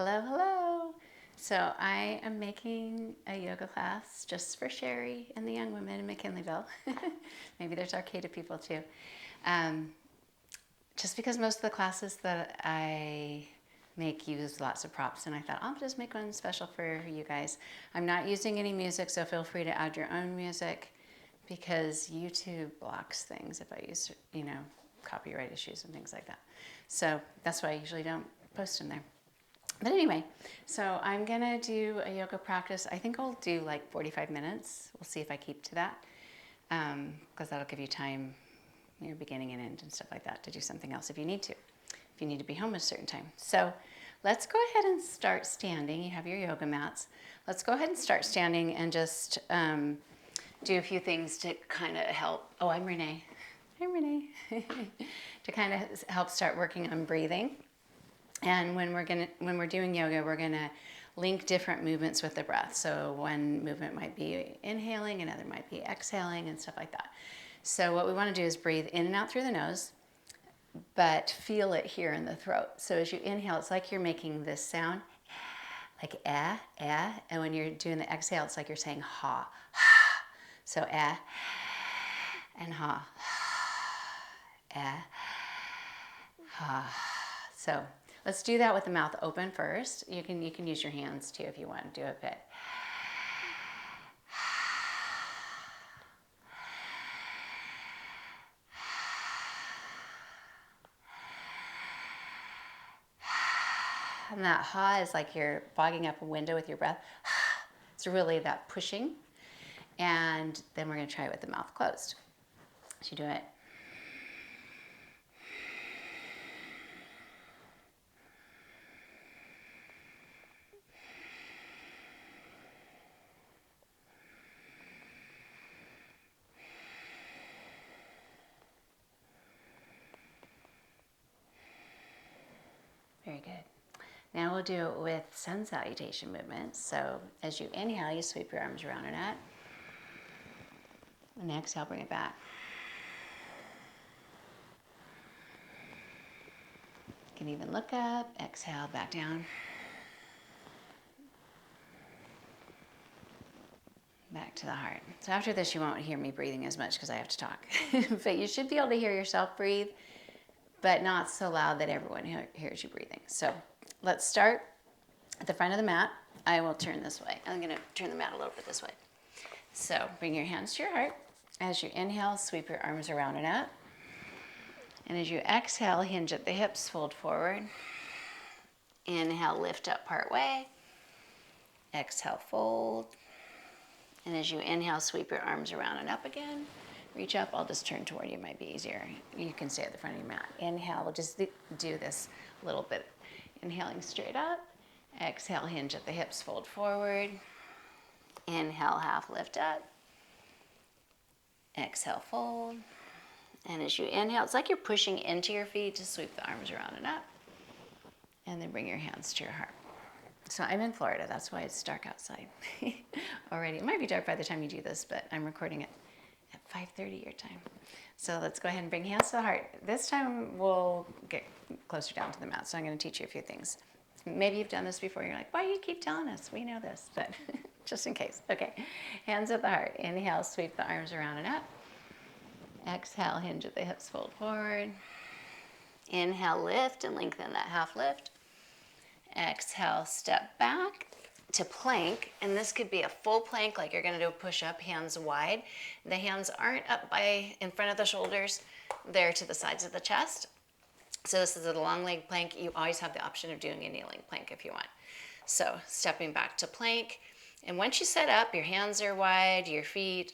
Hello, hello. So I am making a yoga class just for Sherry and the young women in McKinleyville. Maybe there's Arcata people too. Um, just because most of the classes that I make use lots of props, and I thought I'll just make one special for you guys. I'm not using any music, so feel free to add your own music because YouTube blocks things if I use, copyright issues and things like that. So that's why I usually don't post in there. But anyway, so I'm gonna do a yoga practice. I think I'll do like 45 minutes. We'll see if I keep to that, because that'll give you time, beginning and end and stuff like that, to do something else if you need to. If you need to be home at a certain time. So let's go ahead and start standing. You have your yoga mats. Let's go ahead and start standing and just do a few things to kind of help. Oh, I'm Renee. I'm Renee. To kind of help start working on breathing. And when we're doing yoga, we're gonna link different movements with the breath. So one movement might be inhaling, another might be exhaling, and stuff like that. So what we want to do is breathe in and out through the nose, but feel it here in the throat. So as you inhale, it's like you're making this sound, like eh, eh, and when you're doing the exhale, it's like you're saying ha, ha. So eh, and ha, eh, ha. So let's do that with the mouth open first. You can use your hands too if you want to do a bit. And that ha is like you're fogging up a window with your breath. It's really that pushing. And then we're going to try it with the mouth closed. So you do it. Very good. Now we'll do it with sun salutation movements. So as you inhale, you sweep your arms around and up. And exhale, bring it back. You can even look up, exhale, back down. Back to the heart. So after this, you won't hear me breathing as much because I have to talk. But you should be able to hear yourself breathe, but not so loud that everyone hears you breathing. So let's start at the front of the mat. I will turn this way. I'm going to turn the mat a little bit this way. So bring your hands to your heart. As you inhale, sweep your arms around and up. And as you exhale, hinge at the hips, fold forward. Inhale, lift up part way. Exhale, fold. And as you inhale, sweep your arms around and up again. Reach up. I'll just turn toward you. It might be easier. You can stay at the front of your mat. Inhale. We'll just do this a little bit. Inhaling straight up. Exhale, hinge at the hips, fold forward. Inhale, half lift up. Exhale, fold. And as you inhale, it's like you're pushing into your feet. Just sweep the arms around and up. And then bring your hands to your heart. So I'm in Florida. That's why it's dark outside already. It might be dark by the time you do this, but I'm recording it at 5:30 your time. So let's go ahead and bring hands to the heart. This time we'll get closer down to the mat. So I'm going to teach you a few things. Maybe you've done this before. You're like, why do you keep telling us? We know this, but just in case. Okay, hands at the heart. Inhale, sweep the arms around and up. Exhale, hinge at the hips, fold forward. Inhale, lift and lengthen that half lift. Exhale, step back to plank, and this could be a full plank like you're going to do a push-up, hands wide. The hands aren't up in front of the shoulders, they're to the sides of the chest. So this is a long leg plank. You always have the option of doing a kneeling plank if you want. So stepping back to plank, and once you set up, your hands are wide, your feet,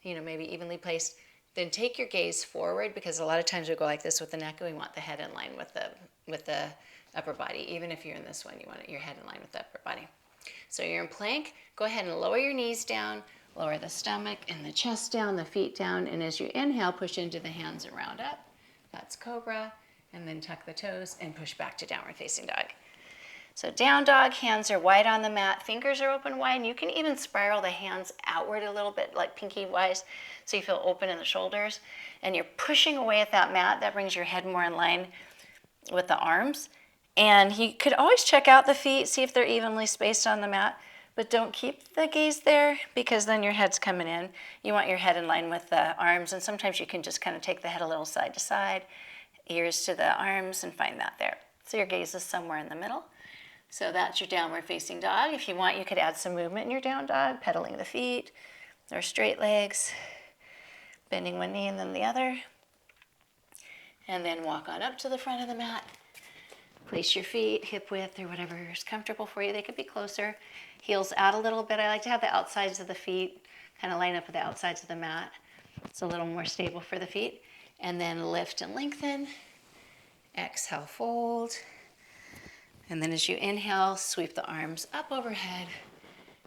maybe evenly placed, then take your gaze forward, because a lot of times we go like this with the neck, and we want the head in line with the upper body. Even if you're in this one, you want your head in line with the upper body. So you're in plank. Go ahead and lower your knees down, lower the stomach and the chest down, the feet down, and as you inhale, push into the hands and round up. That's cobra, and then tuck the toes and push back to downward facing dog. So down dog, hands are wide on the mat, fingers are open wide, and you can even spiral the hands outward a little bit, like pinky wise, so you feel open in the shoulders, and you're pushing away at that mat. That brings your head more in line with the arms. And you could always check out the feet, see if they're evenly spaced on the mat, but don't keep the gaze there because then your head's coming in. You want your head in line with the arms, and sometimes you can just kind of take the head a little side to side, ears to the arms, and find that there. So your gaze is somewhere in the middle. So that's your downward facing dog. If you want, you could add some movement in your down dog, pedaling the feet, or straight legs, bending one knee and then the other. And then walk on up to the front of the mat. Place your feet hip width or whatever is comfortable for you. They could be closer. Heels out a little bit. I like to have the outsides of the feet kind of line up with the outsides of the mat. It's a little more stable for the feet. And then lift and lengthen. Exhale, fold. And then as you inhale, sweep the arms up overhead.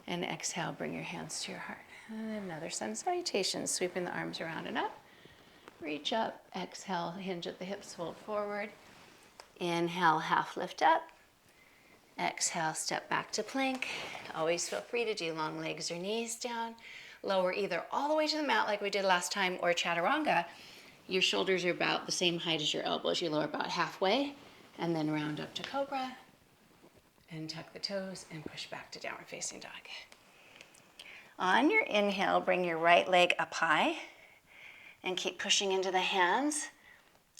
And exhale, bring your hands to your heart. And another sun salutation, sweeping the arms around and up. Reach up, exhale, hinge at the hips, fold forward. Inhale, half lift up. Exhale, step back to plank. Always feel free to do long legs or knees down. Lower either all the way to the mat like we did last time or chaturanga. Your shoulders are about the same height as your elbows. You lower about halfway and then round up to cobra and tuck the toes and push back to downward facing dog. On your inhale, bring your right leg up high and keep pushing into the hands.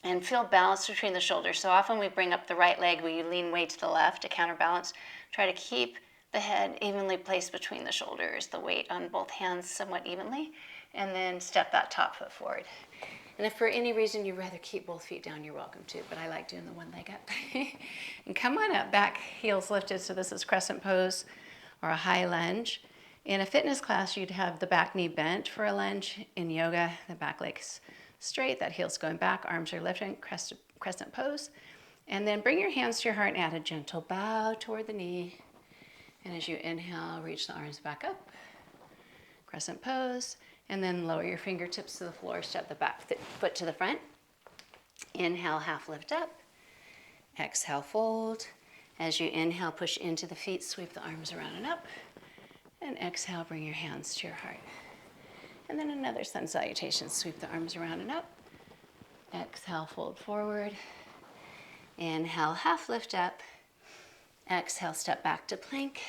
And feel balance between the shoulders. So often we bring up the right leg, we lean way to the left to counterbalance. Try to keep the head evenly placed between the shoulders, the weight on both hands somewhat evenly, and then step that top foot forward. And if for any reason you'd rather keep both feet down, you're welcome to, but I like doing the one leg up. And come on up, back heels lifted, so this is crescent pose or a high lunge. In a fitness class, you'd have the back knee bent for a lunge. In yoga, the back leg's straight, that heel's going back, arms are lifting, crescent pose. And then bring your hands to your heart and add a gentle bow toward the knee. And as you inhale, reach the arms back up, crescent pose. And then lower your fingertips to the floor, step the back foot to the front. Inhale, half lift up. Exhale, fold. As you inhale, push into the feet, sweep the arms around and up. And exhale, bring your hands to your heart. And then another sun salutation, sweep the arms around and up. Exhale, fold forward. Inhale, half lift up. Exhale, step back to plank.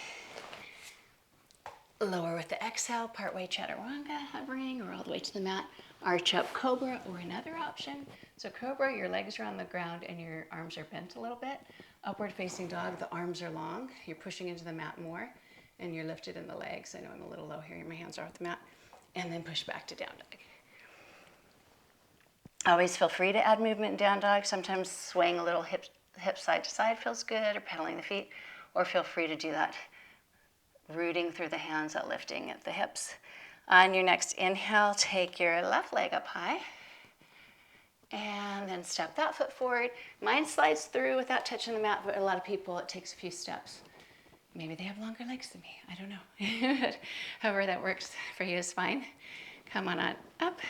Lower with the exhale, partway chaturanga, hovering, or all the way to the mat. Arch up cobra or another option. So cobra, your legs are on the ground and your arms are bent a little bit. Upward facing dog, the arms are long. You're pushing into the mat more and you're lifted in the legs. I know I'm a little low here, my hands are off the mat. And then push back to down dog. Always feel free to add movement in down dog. Sometimes swaying a little hip side to side feels good, or pedaling the feet, or feel free to do that rooting through the hands, that lifting at the hips. On your next inhale, take your left leg up high, and then step that foot forward. Mine slides through without touching the mat, but a lot of people, it takes a few steps. Maybe they have longer legs than me, I don't know. However that works for you is fine. Come on up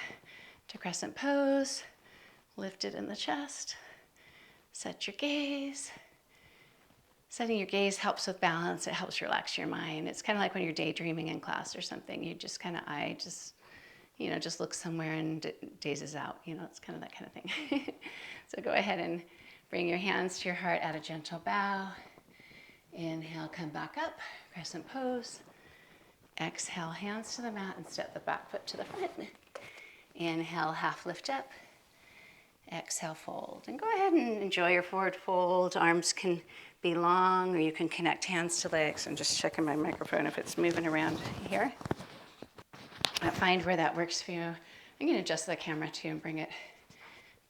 to crescent pose, lift it in the chest, set your gaze. Setting your gaze helps with balance, it helps relax your mind. It's kind of like when you're daydreaming in class or something, you just kind of, just look somewhere and dazes out, it's kind of that kind of thing. So go ahead and bring your hands to your heart, add a gentle bow. Inhale, come back up, crescent pose. Exhale, hands to the mat and step the back foot to the front. Inhale, half lift up. Exhale, fold. And go ahead and enjoy your forward fold. Arms can be long, or you can connect hands to legs. I'm just checking my microphone if it's moving around here. Find where that works for you. I'm going to adjust the camera too and bring it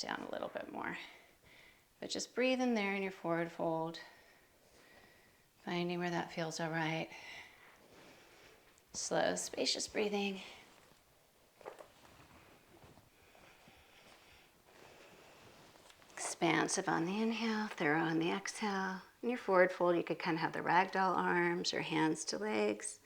down a little bit more. But just breathe in there in your forward fold. Finding where that feels all right. Slow, spacious breathing. Expansive on the inhale, thorough on the exhale. In your forward fold, you could kind of have the ragdoll arms or hands to legs.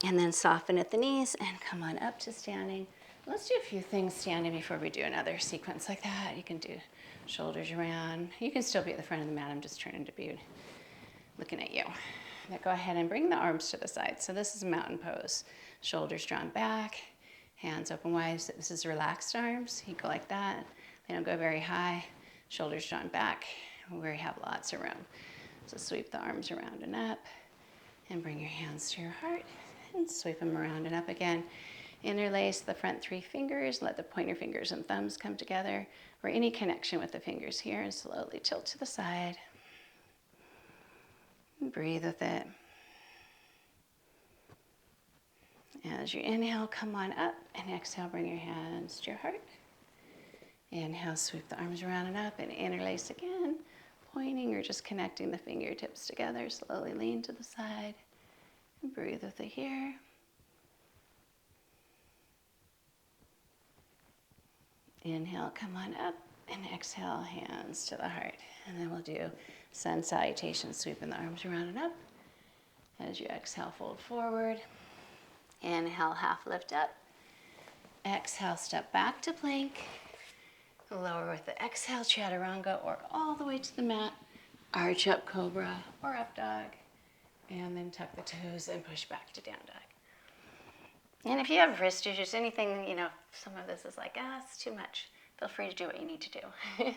And then soften at the knees and come on up to standing. Let's do a few things standing before we do another sequence like that. You can do shoulders around. You can still be at the front of the mat. I'm just turning to be looking at you. Now go ahead and bring the arms to the side. So this is a mountain pose. Shoulders drawn back, hands open wide. So this is relaxed arms. You go like that. They don't go very high. Shoulders drawn back. we have lots of room. So sweep the arms around and up, and bring your hands to your heart, and sweep them around and up again. Interlace the front 3 fingers, let the pointer fingers and thumbs come together, or any connection with the fingers here, and slowly tilt to the side. And breathe with it. As you inhale, come on up, and exhale, bring your hands to your heart. Inhale, sweep the arms around and up, and interlace again, pointing or just connecting the fingertips together. Slowly lean to the side, and breathe with it here. Inhale, come on up, and exhale, hands to the heart. And then we'll do sun salutation, sweeping the arms around and up. As you exhale, fold forward. Inhale, half lift up. Exhale, step back to plank. Lower with the exhale, chaturanga, or all the way to the mat. Arch up, cobra, or up dog. And then tuck the toes and push back to down dog. And if you have wrist issues, anything, some of this is like, it's too much. Feel free to do what you need to do.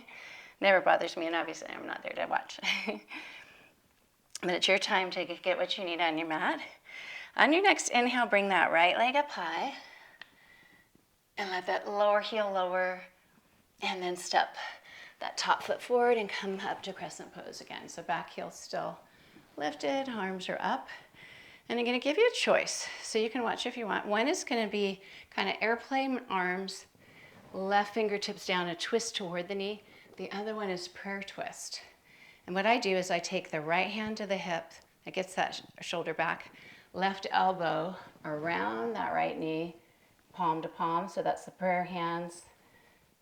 Never bothers me, and obviously I'm not there to watch. But it's your time to get what you need on your mat. On your next inhale, bring that right leg up high. And let that lower heel lower. And then step that top foot forward and come up to crescent pose again. So back heel still lifted, arms are up. And I'm going to give you a choice, so you can watch if you want. One is going to be kind of airplane arms, left fingertips down, a twist toward the knee. The other one is prayer twist. And what I do is I take the right hand to the hip, that gets that shoulder back, left elbow around that right knee, palm to palm, so that's the prayer hands,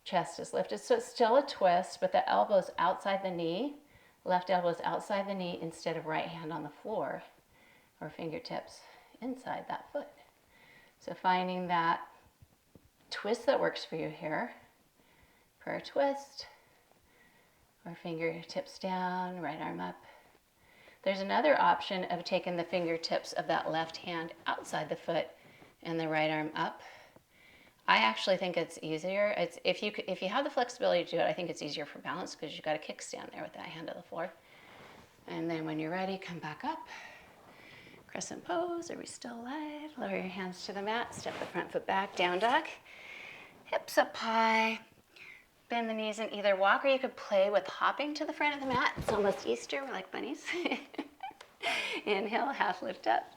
chest is lifted. So it's still a twist, but the elbow's outside the knee, left elbow's outside the knee instead of right hand on the floor, or fingertips inside that foot. So finding that twist that works for you here, prayer twist, or fingertips down, right arm up. There's another option of taking the fingertips of that left hand outside the foot and the right arm up. I actually think it's easier. If you have the flexibility to do it, I think it's easier for balance because you've got a kickstand there with that hand on the floor. And then when you're ready, come back up. Crescent pose, are we still alive? Lower your hands to the mat, step the front foot back, down dog. Hips up high, bend the knees and either walk or you could play with hopping to the front of the mat. It's almost Easter, we're like bunnies. Inhale, half lift up.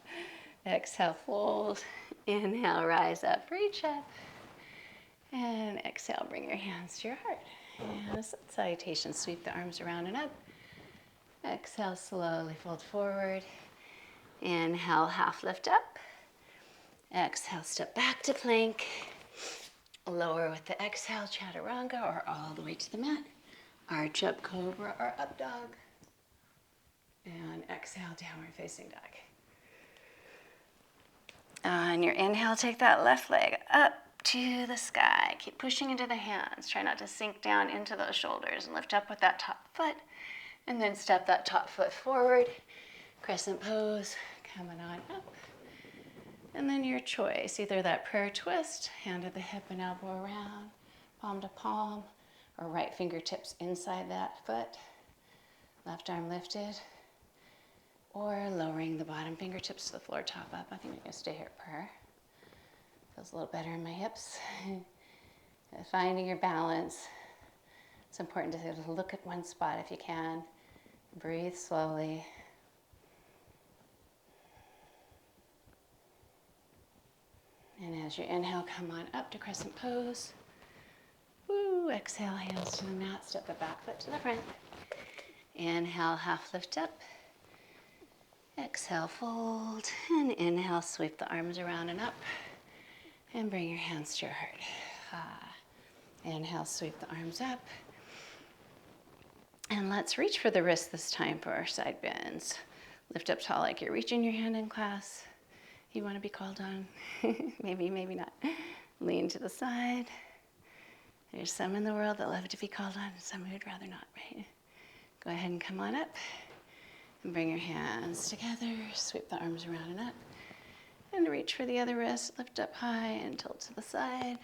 Exhale, fold. Inhale, rise up, reach up. And exhale, bring your hands to your heart. And a salutation, sweep the arms around and up. Exhale, slowly fold forward. Inhale, half lift up. Exhale, step back to plank. Lower with the exhale, chaturanga, or all the way to the mat. Arch up, cobra, or up dog. And exhale, downward facing dog. On your inhale, take that left leg up to the sky. Keep pushing into the hands. Try not to sink down into those shoulders and lift up with that top foot. And then step that top foot forward. Crescent pose, coming on up. And then your choice, either that prayer twist, hand at the hip and elbow around, palm to palm, or right fingertips inside that foot, left arm lifted, or lowering the bottom fingertips to the floor, top up. I think I'm gonna stay here at prayer. Feels a little better in my hips. Finding your balance. It's important to look at one spot if you can. Breathe slowly. And as you inhale, come on up to crescent pose. Woo, exhale, hands to the mat, step the back foot to the front. Inhale, half lift up. Exhale, fold. And inhale, sweep the arms around and up. And bring your hands to your heart. Inhale, sweep the arms up. And let's reach for the wrists this time for our side bends. Lift up tall like you're reaching your hand in class. You want to be called on? Maybe, maybe not. Lean to the side. There's some in the world that love to be called on, some who'd rather not, right? Go ahead and come on up. And bring your hands together. Sweep the arms around and up. And reach for the other wrist. Lift up high and tilt to the side.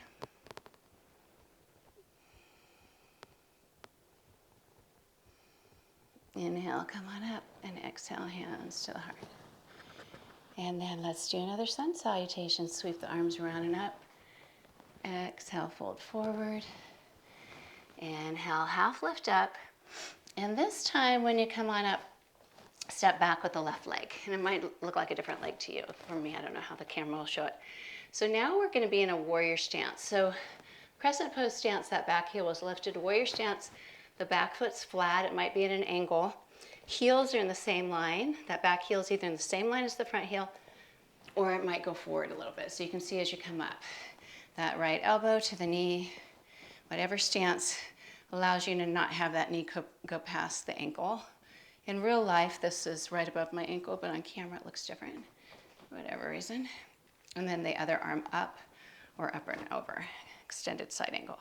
Inhale, come on up, and exhale, hands to the heart. And then let's do another sun salutation. Sweep the arms around and up. Exhale, fold forward. Inhale, half lift up. And this time when you come on up, step back with the left leg. And it might look like a different leg to you. For me, I don't know how the camera will show it. So now we're going to be in a warrior stance. So crescent pose stance, that back heel was lifted. Warrior stance, the back foot's flat. It might be at an angle. Heels are in the same line. That back heel is either in the same line as the front heel, or it might go forward a little bit. So you can see as you come up, that right elbow to the knee, whatever stance allows you to not have that knee go past the ankle. In real life, this is right above my ankle, but on camera it looks different for whatever reason. And then the other arm up or up and over, extended side angle.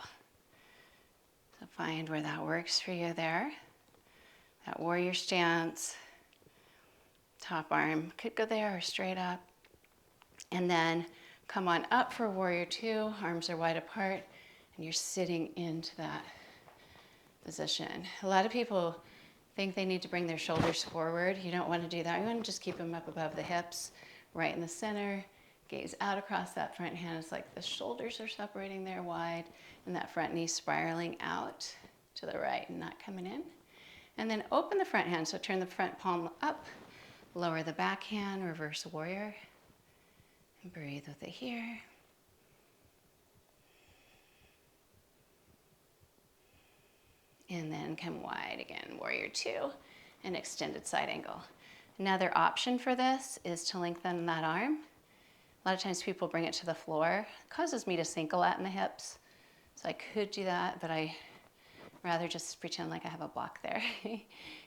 So find where that works for you there. That warrior stance, top arm could go there or straight up. And then come on up for warrior two, arms are wide apart, and you're sitting into that position. A lot of people think they need to bring their shoulders forward. You don't want to do that. You want to just keep them up above the hips, right in the center. Gaze out across that front hand. It's like the shoulders are separating there wide, and that front knee spiraling out to the right and not coming in. And then open the front hand, so turn the front palm up, lower the back hand, reverse warrior, and breathe with it here. And then come wide again, warrior two, and extended side angle. Another option for this is to lengthen that arm. A lot of times people bring it to the floor. It causes me to sink a lot in the hips. So I could do that, but I rather just pretend like I have a block there.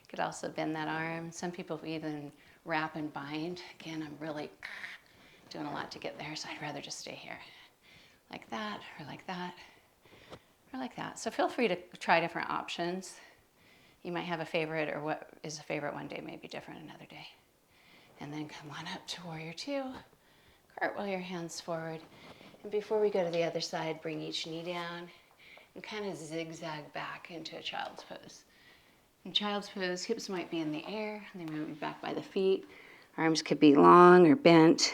Could also bend that arm. Some people even wrap and bind. Again, I'm really doing a lot to get there, so I'd rather just stay here. Like that, or like that, or like that. So feel free to try different options. You might have a favorite, or what is a favorite one day may be different another day. And then come on up to warrior two. Cartwheel your hands forward. And before we go to the other side, bring each knee down and kind of zigzag back into a child's pose. In child's pose, hips might be in the air. They might be back by the feet. Arms could be long or bent.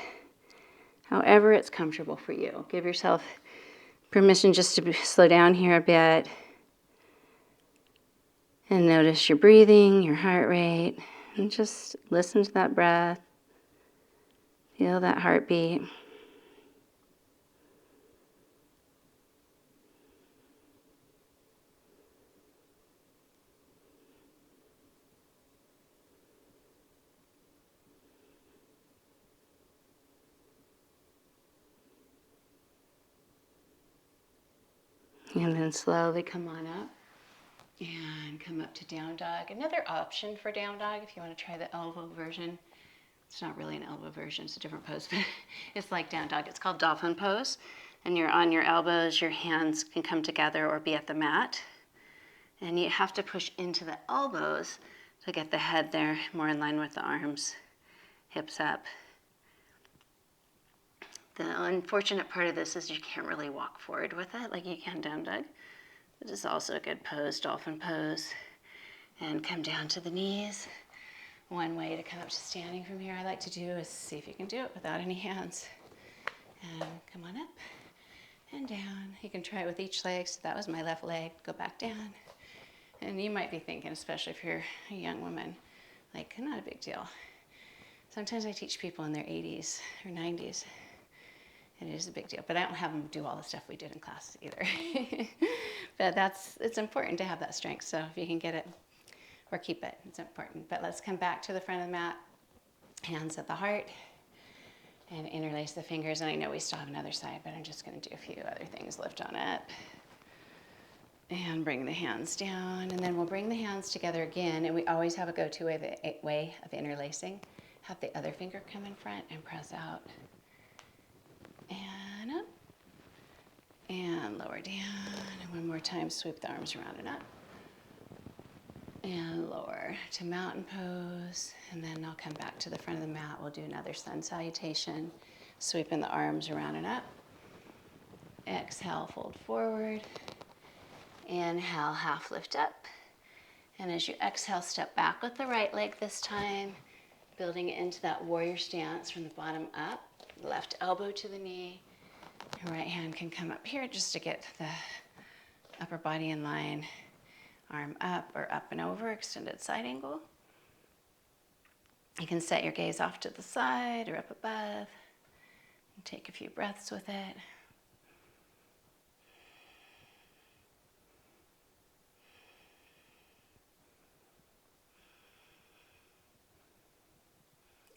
However it's comfortable for you. Give yourself permission just to slow down here a bit. And notice your breathing, your heart rate. And just listen to that breath. Feel that heartbeat. And then slowly come on up and come up to down dog. Another option for down dog, if you want to try the elbow version. It's not really an elbow version, it's a different pose, but it's like down dog. It's called dolphin pose. And you're on your elbows, your hands can come together or be at the mat. And you have to push into the elbows to get the head there more in line with the arms, hips up. The unfortunate part of this is you can't really walk forward with it like you can down dog. This is also a good pose, dolphin pose. And come down to the knees. One way to come up to standing from here I like to do is see if you can do it without any hands. And come on up and down. You can try it with each leg. So that was my left leg. Go back down. And you might be thinking, especially if you're a young woman, like, not a big deal. Sometimes I teach people in their 80s or 90s. And it is a big deal, but I don't have them do all the stuff we did in class either. But it's important to have that strength. So if you can get it or keep it, it's important. But let's come back to the front of the mat, hands at the heart, and interlace the fingers. And I know we still have another side, but I'm just going to do a few other things. Lift on up, and bring the hands down. And then we'll bring the hands together again. And we always have a go-to way of interlacing. Have the other finger come in front and press out. And up, and lower down, and one more time, sweep the arms around and up, and lower to mountain pose, and then I'll come back to the front of the mat. We'll do another sun salutation, sweeping the arms around and up. Exhale, fold forward, inhale, half lift up, And as you exhale, step back with the right leg this time, building it into that warrior stance from the bottom up. Left elbow to the knee. Your right hand can come up here just to get the upper body in line. Arm up or up and over, extended side angle. You can set your gaze off to the side or up above. And take a few breaths with it.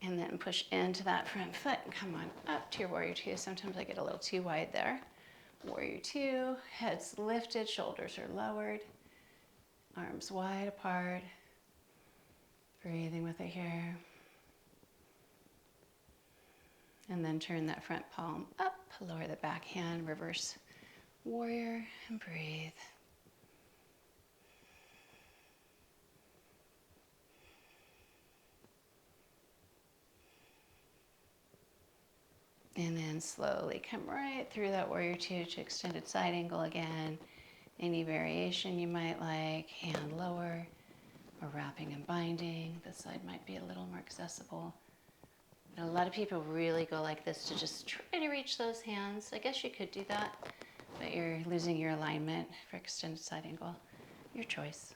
And then push into that front foot and come on up to your warrior two. Sometimes I get a little too wide there. Warrior two, head's lifted, shoulders are lowered, arms wide apart. Breathing with it here. And then turn that front palm up, lower the back hand, reverse warrior, and breathe. And then slowly come right through that warrior two to extended side angle again. Any variation you might like, hand lower or wrapping and binding. This side might be a little more accessible. But a lot of people really go like this to just try to reach those hands. I guess you could do that, but you're losing your alignment for extended side angle. Your choice.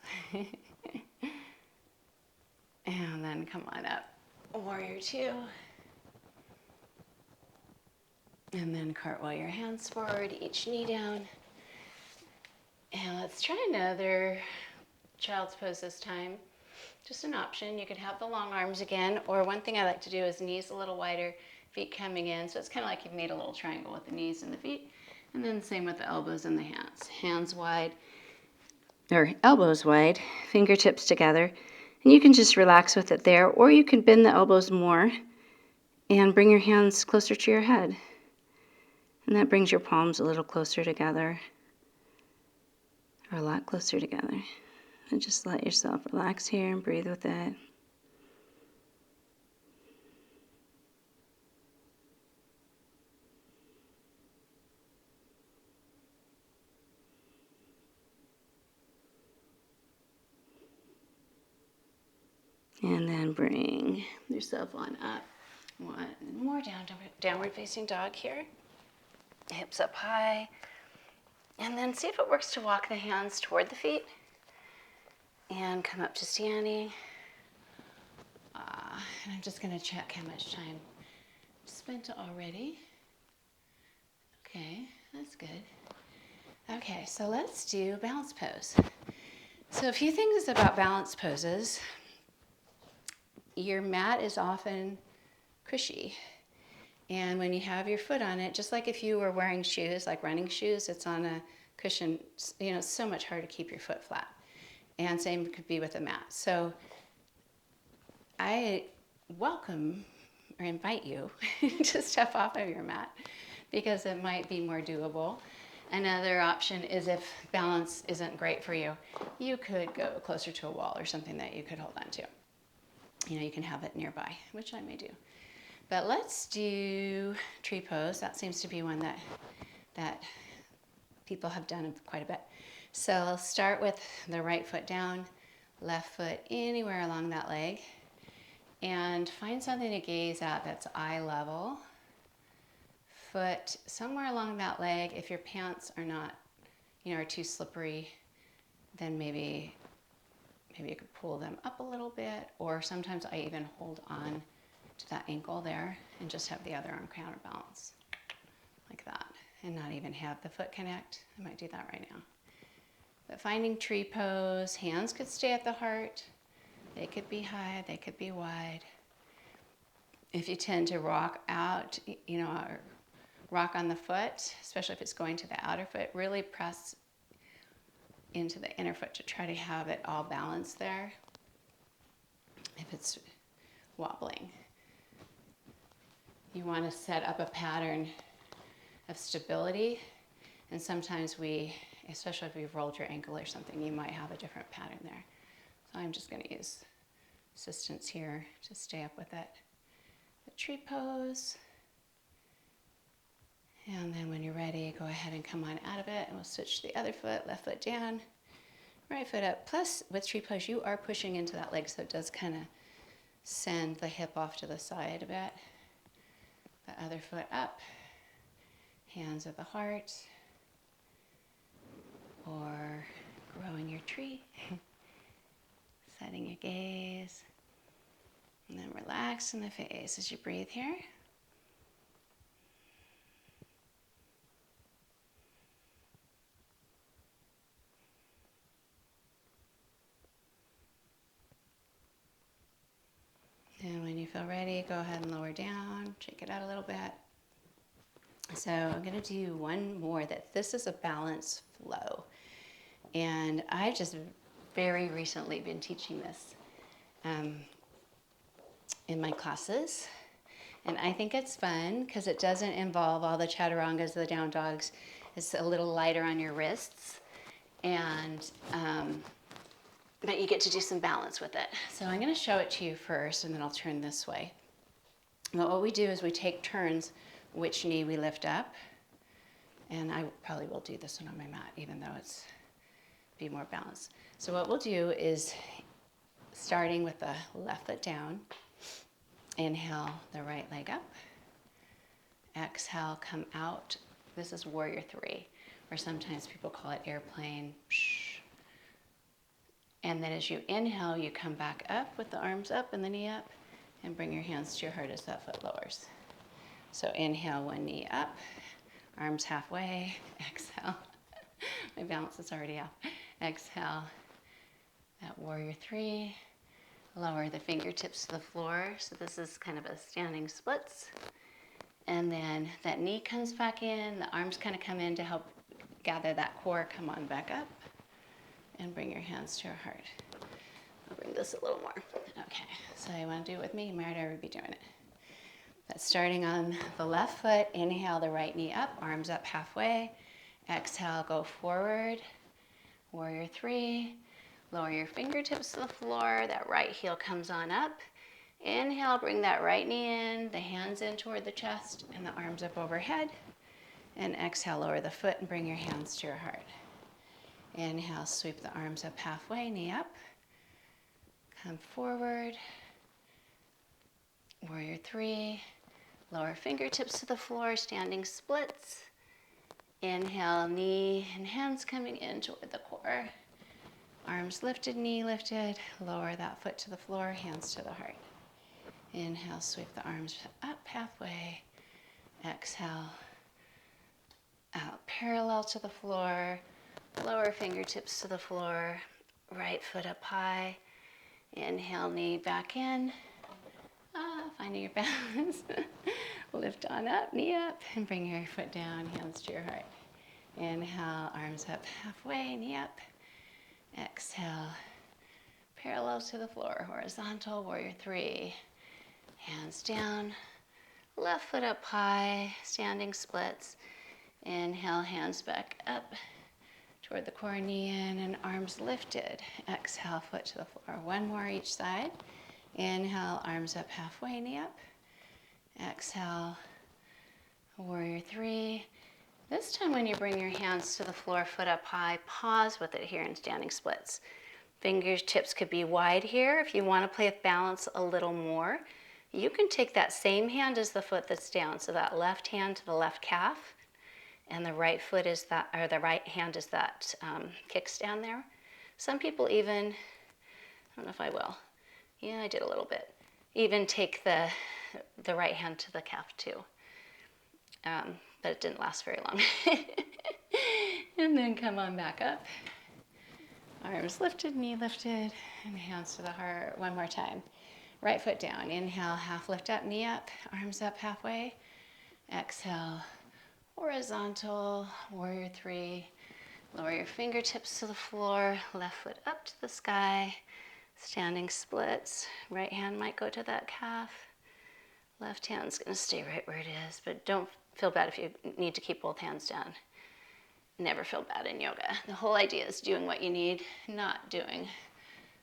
And then come on up, warrior two. And then cartwheel your hands forward, each knee down. And let's try another child's pose this time. Just an option. You could have the long arms again, or one thing I like to do is knees a little wider, feet coming in. So it's kind of like you've made a little triangle with the knees and the feet. And then same with the elbows and the hands. Hands wide, or elbows wide, fingertips together. And you can just relax with it there, or you can bend the elbows more and bring your hands closer to your head. And that brings your palms a little closer together, or a lot closer together. And just let yourself relax here and breathe with it. And then bring yourself on up. One more downward facing dog here. Hips up high. And then see if it works to walk the hands toward the feet. And come up to standing. And I'm just going to check how much time spent already. Okay, that's good. Okay, so let's do balance pose. So a few things about balance poses. Your mat is often cushy. And when you have your foot on it, just like if you were wearing shoes, like running shoes, it's on a cushion, you know, it's so much harder to keep your foot flat. And same could be with a mat. So I welcome or invite you to step off of your mat because it might be more doable. Another option is if balance isn't great for you, you could go closer to a wall or something that you could hold on to. You know, you can have it nearby, which I may do. But let's do tree pose. That seems to be one that people have done quite a bit. So I'll start with the right foot down, left foot anywhere along that leg, and find something to gaze at that's eye level. Foot somewhere along that leg. If your pants are not, you know, are too slippery, then maybe you could pull them up a little bit, or sometimes I even hold on to that ankle there and just have the other arm counterbalance like that and not even have the foot connect. I might do that right now. But finding tree pose, hands could stay at the heart. They could be high, they could be wide. If you tend to rock out, you know, or rock on the foot, especially if it's going to the outer foot, really press into the inner foot to try to have it all balanced there. If it's wobbling, you want to set up a pattern of stability. And sometimes especially if you've rolled your ankle or something, you might have a different pattern there. So I'm just going to use assistance here to stay up with it. The tree pose. And then when you're ready, go ahead and come on out of it, and we'll switch to the other foot, left foot down. right foot up. Plus, with tree pose, you are pushing into that leg, so it does kind of send the hip off to the side a bit. The other foot up, hands at the heart, or growing your tree, setting your gaze, and then relax in the face as you breathe here. And when you feel ready, go ahead and lower down, shake it out a little bit. So I'm going to do one more this is a balance flow. And I've just very recently been teaching this in my classes. And I think it's fun because it doesn't involve all the chaturangas, the down dogs. It's a little lighter on your wrists. And but you get to do some balance with it. So I'm going to show it to you first, and then I'll turn this way. But what we do is we take turns which knee we lift up. And I probably will do this one on my mat, even though it's be more balanced. So what we'll do is, starting with the left foot down, inhale the right leg up. Exhale, come out. This is warrior three, or sometimes people call it airplane. And then as you inhale, you come back up with the arms up and the knee up, and bring your hands to your heart as that foot lowers. So inhale, one knee up, arms halfway, exhale. My balance is already off. Exhale, that warrior three. Lower the fingertips to the floor. So this is kind of a standing splits. And then that knee comes back in, the arms kind of come in to help gather that core. Come on back up. And bring your hands to your heart. I'll bring this a little more. Okay, so you want to do it with me? You might already be doing it. But starting on the left foot, inhale the right knee up, arms up halfway. Exhale, go forward. Warrior three. Lower your fingertips to the floor. That right heel comes on up. Inhale, bring that right knee in, the hands in toward the chest, and the arms up overhead. And exhale, lower the foot and bring your hands to your heart. Inhale, sweep the arms up halfway, knee up. Come forward. Warrior three. Lower fingertips to the floor, standing splits. Inhale, knee and hands coming in toward the core. Arms lifted, knee lifted. Lower that foot to the floor, hands to the heart. Inhale, sweep the arms up halfway. Exhale, out parallel to the floor. Lower fingertips to the floor, right foot up high. Inhale, knee back in. Finding your balance. Lift on up, knee up, and bring your foot down, hands to your heart. Inhale, arms up halfway, knee up. Exhale, parallel to the floor, horizontal, warrior three. Hands down, left foot up high, standing splits. Inhale, hands back up toward the core, knee in, and arms lifted. Exhale, foot to the floor. One more each side. Inhale, arms up halfway, knee up. Exhale, warrior three. This time when you bring your hands to the floor, foot up high, pause with it here in standing splits. Fingertips could be wide here. If you want to play with balance a little more, you can take that same hand as the foot that's down. So that left hand to the left calf, and the right foot is that, or the right hand is that kickstand there. Some people even, I don't know if I will. Yeah, I did a little bit. Even take the right hand to the calf too. But it didn't last very long. And then come on back up. Arms lifted, knee lifted, and hands to the heart. One more time. Right foot down. Inhale, half lift up, knee up, arms up halfway. Exhale, horizontal, warrior three. Lower your fingertips to the floor, left foot up to the sky. Standing splits. Right hand might go to that calf. Left hand's gonna stay right where it is, but don't feel bad if you need to keep both hands down. Never feel bad in yoga. The whole idea is doing what you need, not doing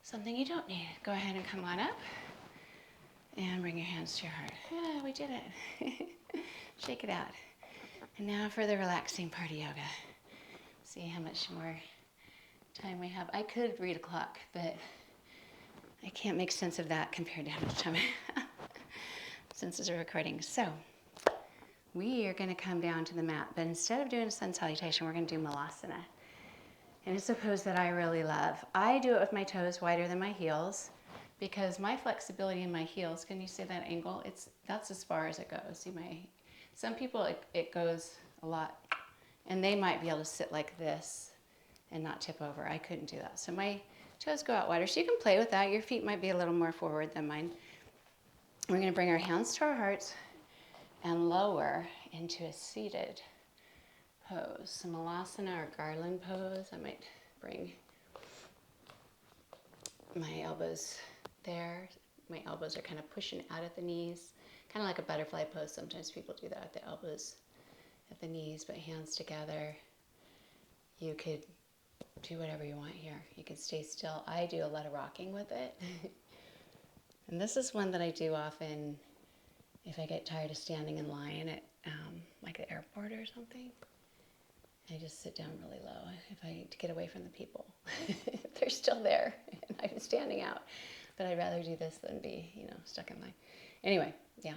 something you don't need. Go ahead and come on up and bring your hands to your heart. Yeah, we did it. Shake it out. And now for the relaxing part of yoga. See how much more time we have. I could read a clock, but I can't make sense of that compared to how much time I have since it's a recording. So we are going to come down to the mat, but instead of doing a sun salutation, we're going to do malasana. And it's a pose that I really love. I do it with my toes wider than my heels because my flexibility in my heels, can you see that angle? That's as far as it goes. See some people, it goes a lot, and they might be able to sit like this and not tip over. I couldn't do that. So my toes go out wider. So you can play with that. Your feet might be a little more forward than mine. We're going to bring our hands to our hearts and lower into a seated pose. Some malasana or garland pose. I might bring my elbows there. My elbows are kind of pushing out at the knees, kind of like a butterfly pose. Sometimes people do that with the elbows at the knees, but hands together. You could do whatever you want here. You can stay still. I do a lot of rocking with it. And this is one that I do often if I get tired of standing in line at like the airport or something. I just sit down really low to get away from the people. They're still there and I'm standing out. But I'd rather do this than be, stuck in line. Anyway, yeah,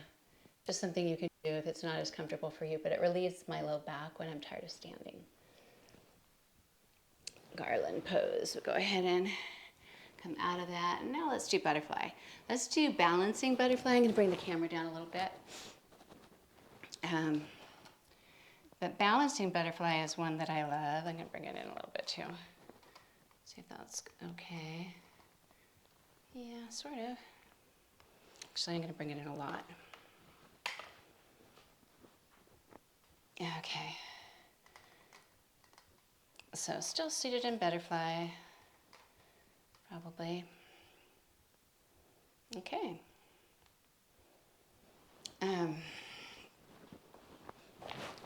just something you can do if it's not as comfortable for you, but it relieves my low back when I'm tired of standing. Garland pose. We'll go ahead and come out of that. And now let's do butterfly. Let's do balancing butterfly. I'm going to bring the camera down a little bit. But balancing butterfly is one that I love. I'm going to bring it in a little bit too. See if that's okay. Yeah, sort of. Actually, I'm going to bring it in a lot. Okay. So still seated in butterfly, probably. Okay.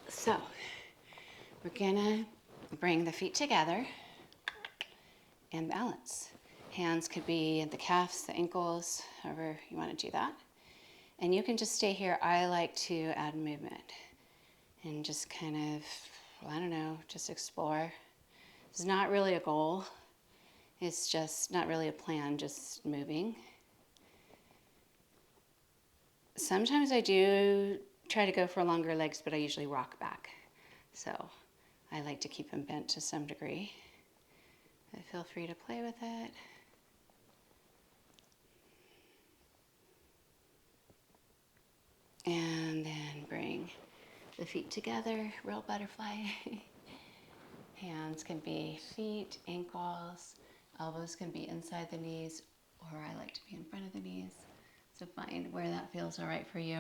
So we're gonna bring the feet together and balance. Hands could be at the calves, the ankles, however you want to do that. And you can just stay here. I like to add movement and just kind of, just explore. It's not really a goal. It's just not really a plan, just moving. Sometimes I do try to go for longer legs, but I usually rock back. So I like to keep them bent to some degree. But feel free to play with it. And then bring the feet together, real butterfly. Hands can be feet, ankles, elbows can be inside the knees, or I like to be in front of the knees. So find where that feels all right for you.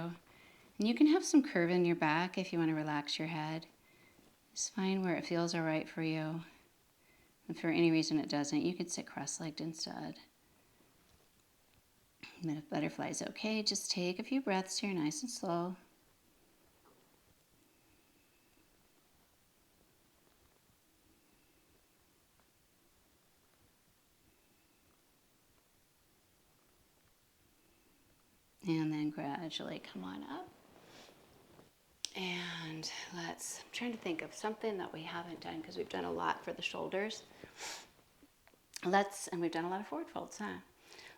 And you can have some curve in your back if you want to relax your head. Just find where it feels all right for you. If for any reason it doesn't, you could sit cross-legged instead. And then if butterfly is okay, just take a few breaths here, nice and slow. And then gradually come on up. And I'm trying to think of something that we haven't done because we've done a lot for the shoulders. And we've done a lot of forward folds, huh?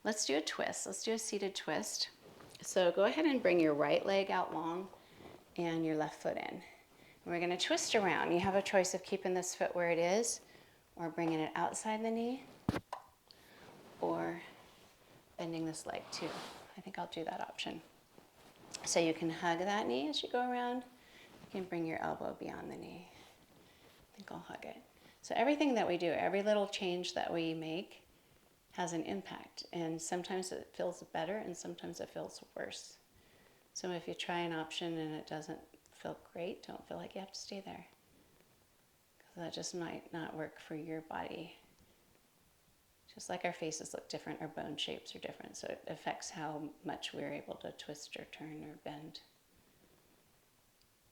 Let's do a twist. Let's do a seated twist. So go ahead and bring your right leg out long and your left foot in. And we're going to twist around. You have a choice of keeping this foot where it is or bringing it outside the knee or bending this leg too. I think I'll do that option. So you can hug that knee as you go around. You can bring your elbow beyond the knee. I think I'll hug it. So everything that we do, every little change that we make has an impact. And sometimes it feels better and sometimes it feels worse. So if you try an option and it doesn't feel great, don't feel like you have to stay there. Because that just might not work for your body. Just like our faces look different, our bone shapes are different, so it affects how much we're able to twist or turn or bend.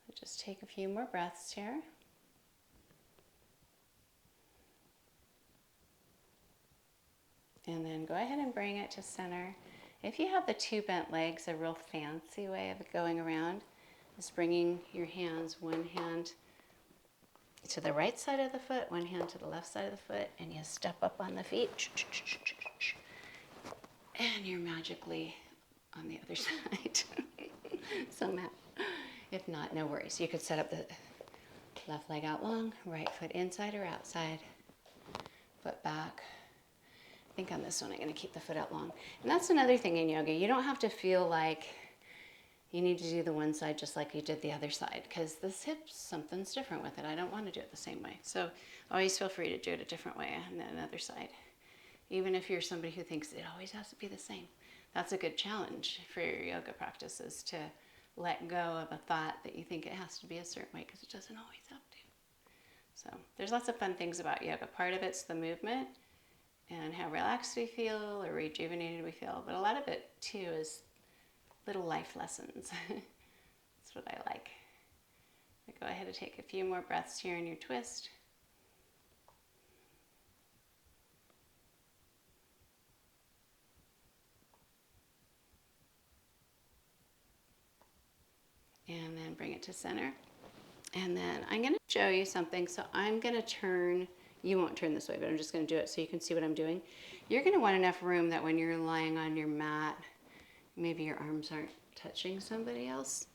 So just take a few more breaths here. And then go ahead and bring it to center. If you have the two bent legs, a real fancy way of going around is bringing your hands, one hand to the right side of the foot, one hand to the left side of the foot, and you step up on the feet. And you're magically on the other side. Somehow. If not, no worries. You could set up the left leg out long, right foot inside or outside, foot back. I think on this one I'm going to keep the foot out long. And that's another thing in yoga. You don't have to feel like you need to do the one side just like you did the other side, because this hip, something's different with it. I don't want to do it the same way. So always feel free to do it a different way on another side. Even if you're somebody who thinks it always has to be the same. That's a good challenge for your yoga practices, to let go of a thought that you think it has to be a certain way, because it doesn't always have to. So there's lots of fun things about yoga. Part of it's the movement and how relaxed we feel or rejuvenated we feel. But a lot of it too is little life lessons. That's what I like. Go ahead and take a few more breaths here in your twist. And then bring it to center. And then I'm going to show you something. So I'm going to turn, you won't turn this way, but I'm just going to do it so you can see what I'm doing. You're going to want enough room that when you're lying on your mat, maybe your arms aren't touching somebody else,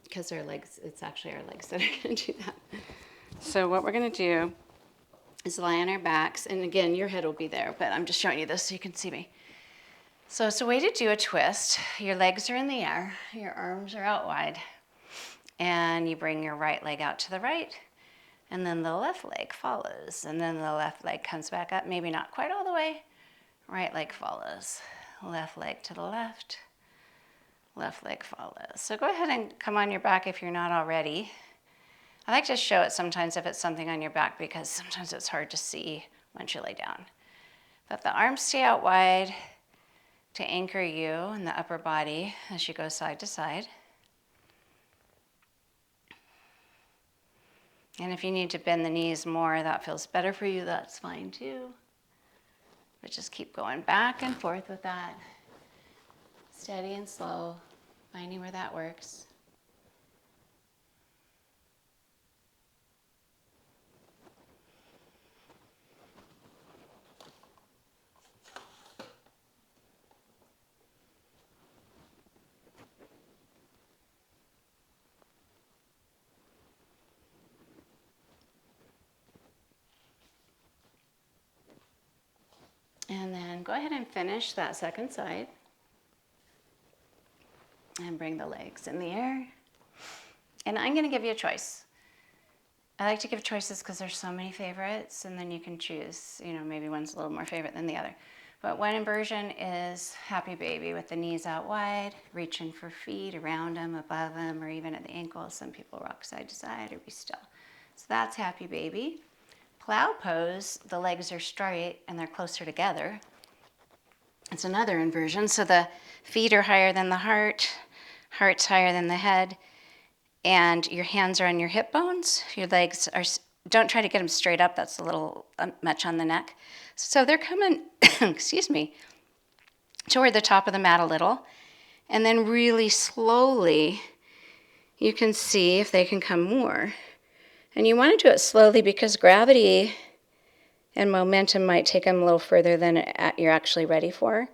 because our legs, it's actually our legs that are going to do that. So what we're going to do is lie on our backs. And again, your head will be there, but I'm just showing you this so you can see me. So it's a way to do a twist. Your legs are in the air, your arms are out wide, and you bring your right leg out to the right, and then the left leg follows, and then the left leg comes back up, maybe not quite all the way. Right leg follows, left leg to the left leg follows. So go ahead and come on your back if you're not already. I like to show it sometimes if it's something on your back, because sometimes it's hard to see once you lay down. But the arms stay out wide to anchor you in the upper body as you go side to side. And if you need to bend the knees more, that feels better for you, that's fine too. But just keep going back and forth with that. Steady and slow, finding where that works. And then go ahead and finish that second side. And bring the legs in the air. And I'm going to give you a choice. I like to give choices because there's so many favorites, and then you can choose, maybe one's a little more favorite than the other. But one inversion is Happy Baby with the knees out wide, reaching for feet around them, above them, or even at the ankles. Some people rock side to side or be still. So that's Happy Baby. Plow pose, the legs are straight and they're closer together. It's another inversion. So the feet are higher than the heart, heart's higher than the head, and your hands are on your hip bones. Your legs are, don't try to get them straight up. That's a little much on the neck. So they're coming, excuse me, toward the top of the mat a little. And then really slowly, you can see if they can come more. And you want to do it slowly because gravity and momentum might take them a little further than you're actually ready for.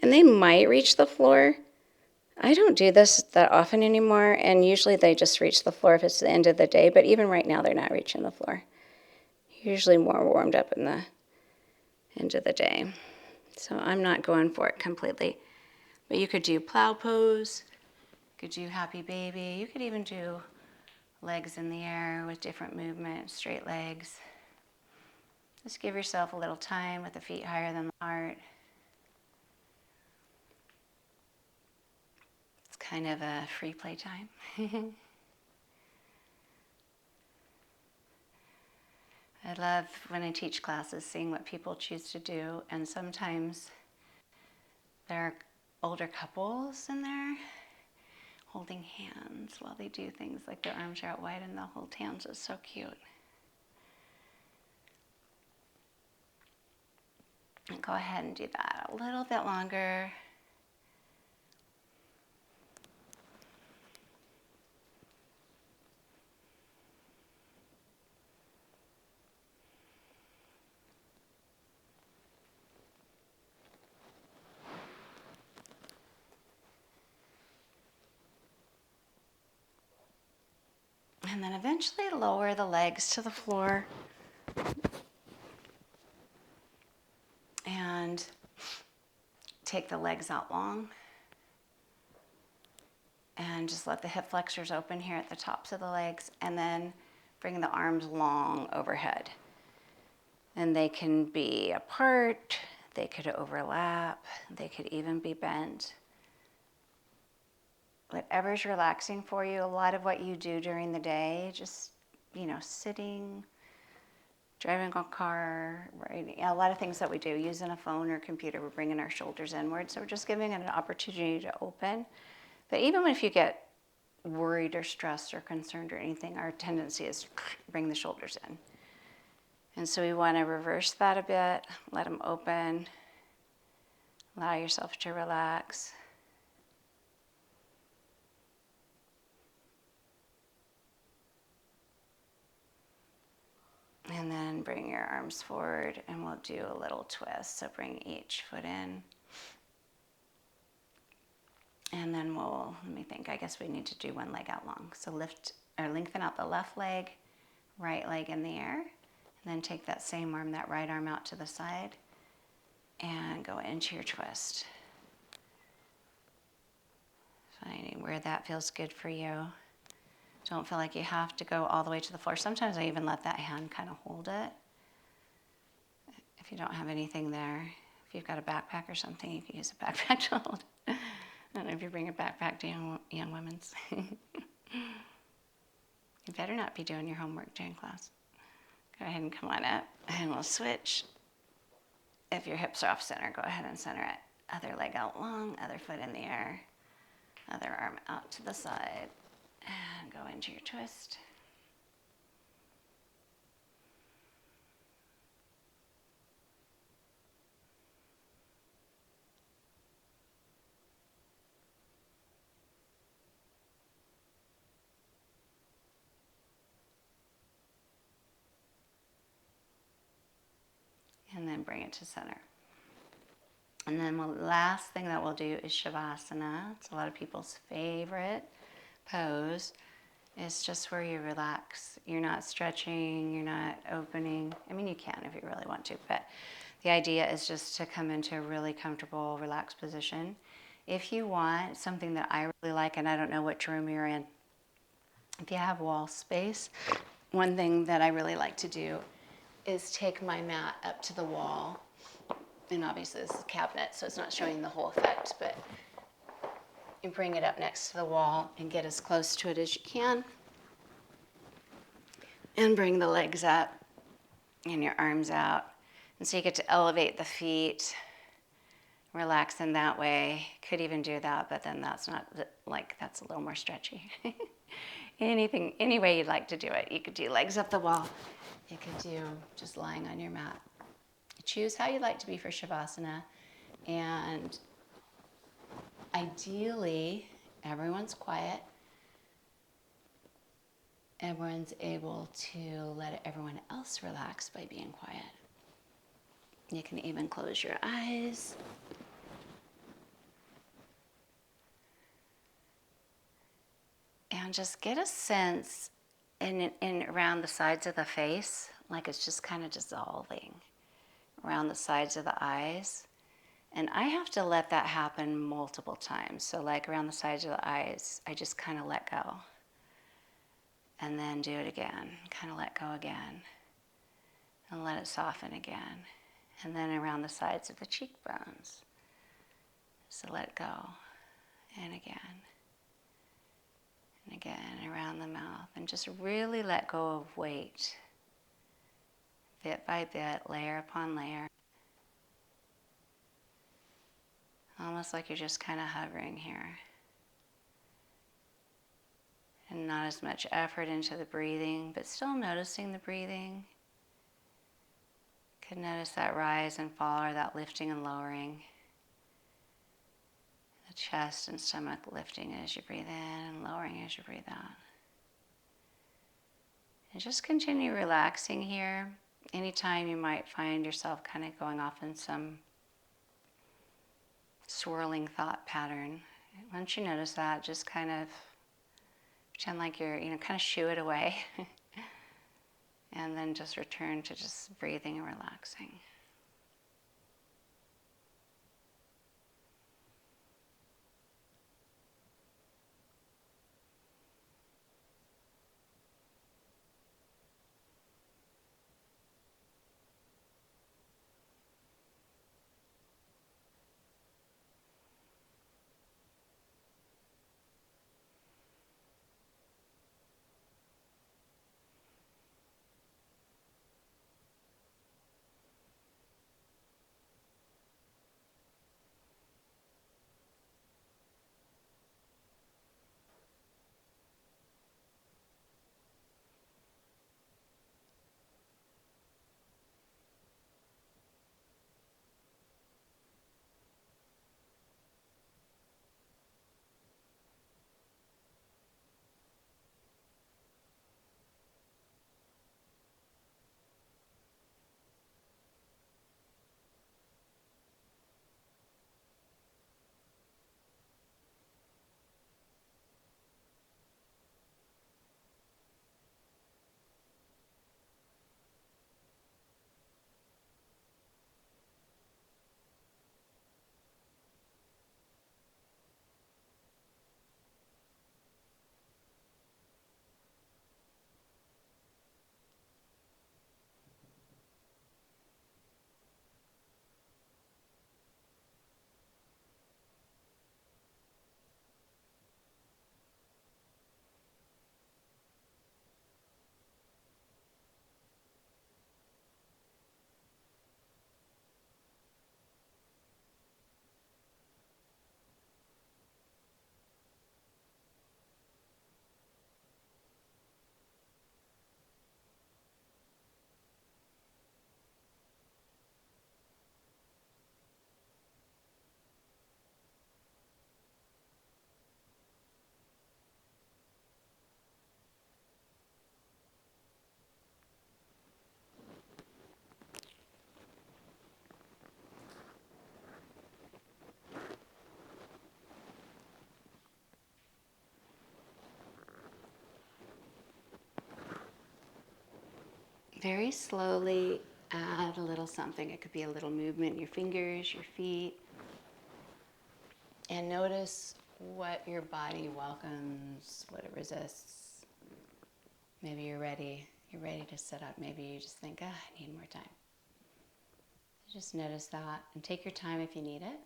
And they might reach the floor. I don't do this that often anymore, and usually they just reach the floor if it's the end of the day, but even right now they're not reaching the floor. Usually more warmed up in the end of the day. So I'm not going for it completely. But you could do plow pose, you could do Happy Baby, you could even do legs in the air with different movements, straight legs. Just give yourself a little time with the feet higher than the heart. It's kind of a free play time. I love when I teach classes seeing what people choose to do, and sometimes there are older couples in there holding hands while they do things like their arms are out wide and they'll hold hands. It's so cute. And go ahead and do that a little bit longer. And then eventually lower the legs to the floor. And take the legs out long. And just let the hip flexors open here at the tops of the legs. And then bring the arms long overhead. And they can be apart, they could overlap, they could even be bent. Whatever's relaxing for you. A lot of what you do during the day, just, sitting, driving a car, writing, a lot of things that we do, using a phone or computer, we're bringing our shoulders inward. So we're just giving it an opportunity to open. But even if you get worried or stressed or concerned or anything, our tendency is to bring the shoulders in. And so we want to reverse that a bit, let them open, allow yourself to relax. And then bring your arms forward and we'll do a little twist. So bring each foot in. And then I guess we need to do one leg out long. So lift or lengthen out the left leg, right leg in the air. And then take that same arm, that right arm out to the side and go into your twist. Finding where that feels good for you. Don't feel like you have to go all the way to the floor. Sometimes I even let that hand kind of hold it. If you don't have anything there, if you've got a backpack or something, you can use a backpack to hold. I don't know if you bring a backpack to young women's. You better not be doing your homework during class. Go ahead and come on up and we'll switch. If your hips are off center, go ahead and center it. Other leg out long, other foot in the air, other arm out to the side, and go into your twist. And then bring it to center. And then the last thing that we'll do is Shavasana. It's a lot of people's favorite pose. It's just where you relax. You're not stretching, you're not opening. I mean, you can if you really want to, but the idea is just to come into a really comfortable, relaxed position. If you want something that I really like, and I don't know which room you're in, if you have wall space, one thing that I really like to do is take my mat up to the wall. And obviously this is a cabinet, so it's not showing the whole effect, but you bring it up next to the wall and get as close to it as you can. And bring the legs up and your arms out. And so you get to elevate the feet, relax in that way. Could even do that, but then that's not, that's a little more stretchy. Any way you'd like to do it. You could do legs up the wall. You could do just lying on your mat. Choose how you'd like to be for Shavasana. And ideally, everyone's quiet. Everyone's able to let everyone else relax by being quiet. You can even close your eyes. And just get a sense in around the sides of the face, like it's just kind of dissolving around the sides of the eyes. And I have to let that happen multiple times. So like around the sides of the eyes, I just kind of let go. And then do it again, kind of let go again. And let it soften again. And then around the sides of the cheekbones. So let go. And again. And again, around the mouth. And just really let go of weight. Bit by bit, layer upon layer. Almost like you're just kind of hovering here. And not as much effort into the breathing, but still noticing the breathing. Could notice that rise and fall or that lifting and lowering. The chest and stomach lifting as you breathe in and lowering as you breathe out. And just continue relaxing here. Anytime you might find yourself kind of going off in some swirling thought pattern. Once you notice that, just kind of Pretend like you're, kind of shoo it away. And then just return to just breathing and relaxing. Very slowly add a little something. It could be a little movement in your fingers, your feet. And notice what your body welcomes, what it resists. Maybe you're ready to sit up. Maybe you just think, I need more time. Just notice that and take your time if you need it.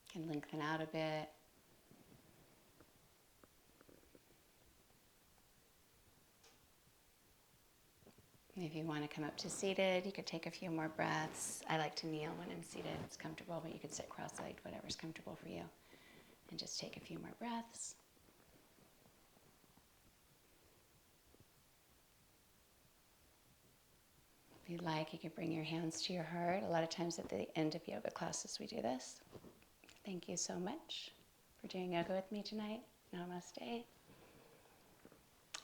You can lengthen out a bit. If you want to come up to seated, you could take a few more breaths. I like to kneel when I'm seated. It's comfortable, but you could sit cross-legged, whatever's comfortable for you. And just take a few more breaths. If you'd like, you could bring your hands to your heart. A lot of times at the end of yoga classes, we do this. Thank you so much for doing yoga with me tonight. Namaste.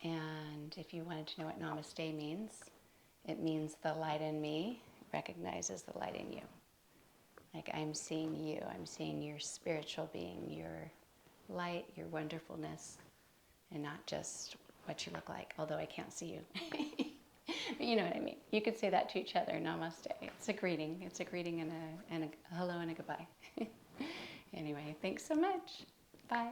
And if you wanted to know what namaste means, it means the light in me recognizes the light in you. Like I'm seeing you, I'm seeing your spiritual being, your light, your wonderfulness, and not just what you look like, although I can't see you. But you know what I mean. You could say that to each other, namaste. It's a greeting. It's a greeting and a hello and a goodbye. Anyway, thanks so much. Bye.